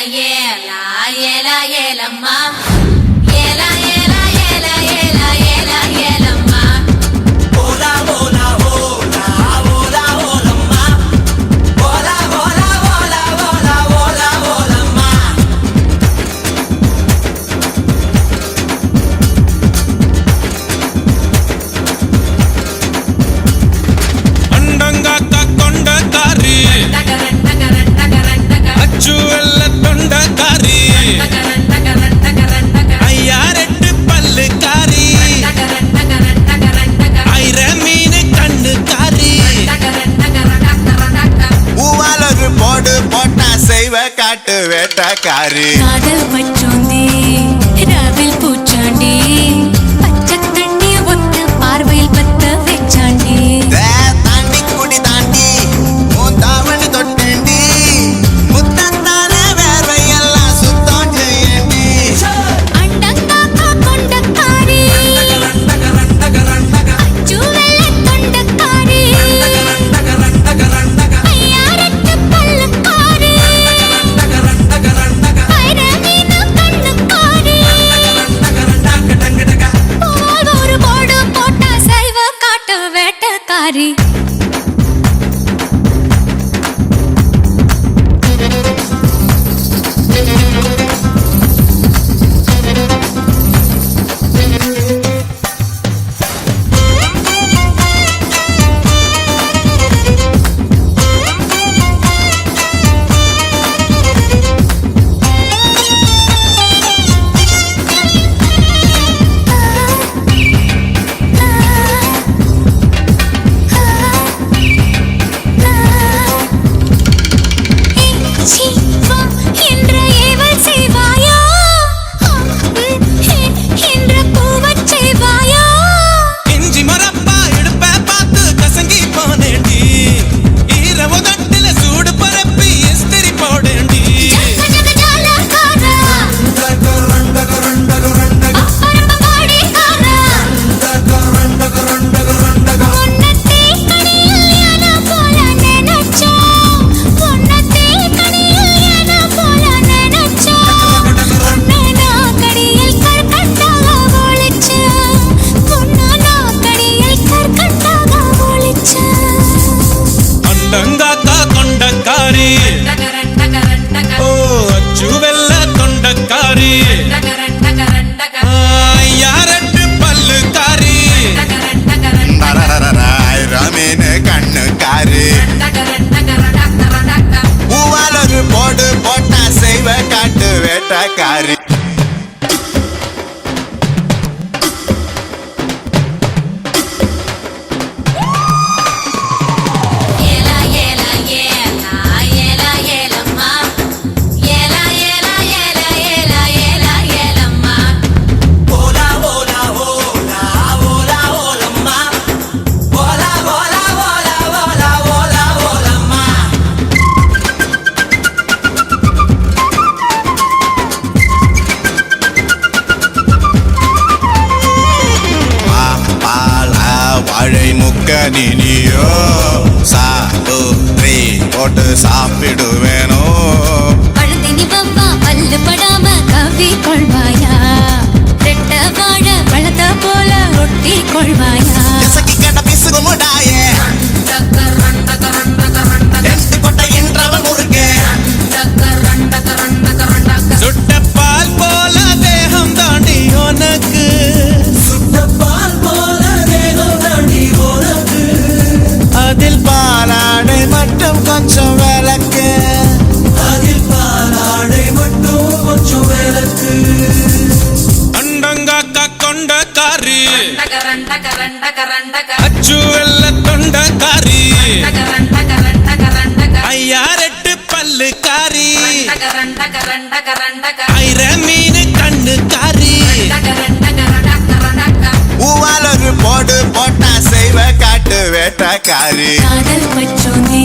ஏலா ஏலா ஏலம்மா ஏலா ஏலா ஏலா ஏலா ஏலா ஏலம்மா ஓலா ஓலா ஓலா ஓலா ஓலம்மா ஓலா ஓலா ஓலா ஓலா ஓலா ஓலம்மா அண்டங்காக்கா கொண்டக்காரி அச்சுவெல்ல தொண்டக்காரி ஐயாரெட்டு பல்லுக்காரி ஐர மீன் கண்ணுக்காரி பூவாலொரு போடு போட்டா செய்வ காட்டு வேட்டக்காரி காதல் பச்சோந்தி ராவில் பூச்சாண்டி பச்சை தண்ணி ஒத்த பார்வையில் பத்த வெச்சாண்டி தாண்டி குடி தாண்டி உன் தாவணி தொட்டேண்டி முத்தத்தான வேர்வையெல்லாம் சுத்தம் செய்யண்டி அண்டங்காக்கா கொண்டக்காரி அச்சுவெல்ல தொண்டக்காரி ஐயாரெட்டு பல்லுக்காரி ஐர மீனு கண்ணுக்காரி பூவால் ஒரு போடு போட்டா சைவ காட்டு வேட்டக்காரி சிவா என்ற ஏவல் செய்வாயா என்ற பூவச் செய்வாயா இஞ்சி மரப்பா இடுப்ப பார்த்து கசங்கி போனேண்டி ஈர உதட்டில சூடு பரப்பி இஸ்திரி போடேண்டி ஜக ஜாலகாரா அப்பரம்ப பாடிகாரா உன்னத்தே கனியில் யானா போல நினைச்சோம் உன்னத்தே கனியில் யானா போல நினைச்சோம் உன்னனா கடியில் கற்கண்டாக ஒளிச்சேன் உன்னனா கடியில் கற்கண்டாக ஒளிச்சேன் அண்டங்காக்கா கொண்டக்காரி ஓ அச்சுவெல்ல தொண்டக்காரி ஐயாரெட்டு பல்லுக்காரி மீன் கண்ணுக்காரி பூவாலொரு போடு போட்டா செய்வ காட்டு வேட்டக்காரி ஏலா ஏலா ஏலா ஏலா ஏலம்மா ஏலா ஏலா ஏலா ஏலா ஏலா ஏலம்மா ஓலா ஓலா ஓலா ஓலா ஓலம்மா ஓலா ஓலா ஓலா ஓலா ஓலா ஓலம்மா பால வாழை முக்க நீனியோ சாப்பிடு போட்டு சாப்பிடுவேனோ பழுந்தினி பப்பா பல்லு படாம கவ்வி கொள்வாயா ரெட்ட வாழ பழத்த போல ஒட்டி கொள்வாயா இசக்கி கட்ட பிசுகு முடாயே எட்டு கொட்டையின்றவன் முருகே சுட்ட பால் போல தேகம் தாண்டி உனக்கு சுட்ட பால் போல தேகம் தாண்டி உனக்கு அதில் பாலாடை மட்டும் கொஞ்சம் விளக்கு அதில் பாலாடை மட்டும் கொஞ்சம் விளக்கு அண்டங்காக்கா கொண்டக்காரி அச்சுவெல்ல தொண்டக்காரி ஐயாரெட்டு பல்லுக்காரி ஐர மீன் கண்ணுக்காரி பூவாலொரு போடு போட்டா செய்வ காட்டு வேட்டக்காரி காதல் பச்சோந்தி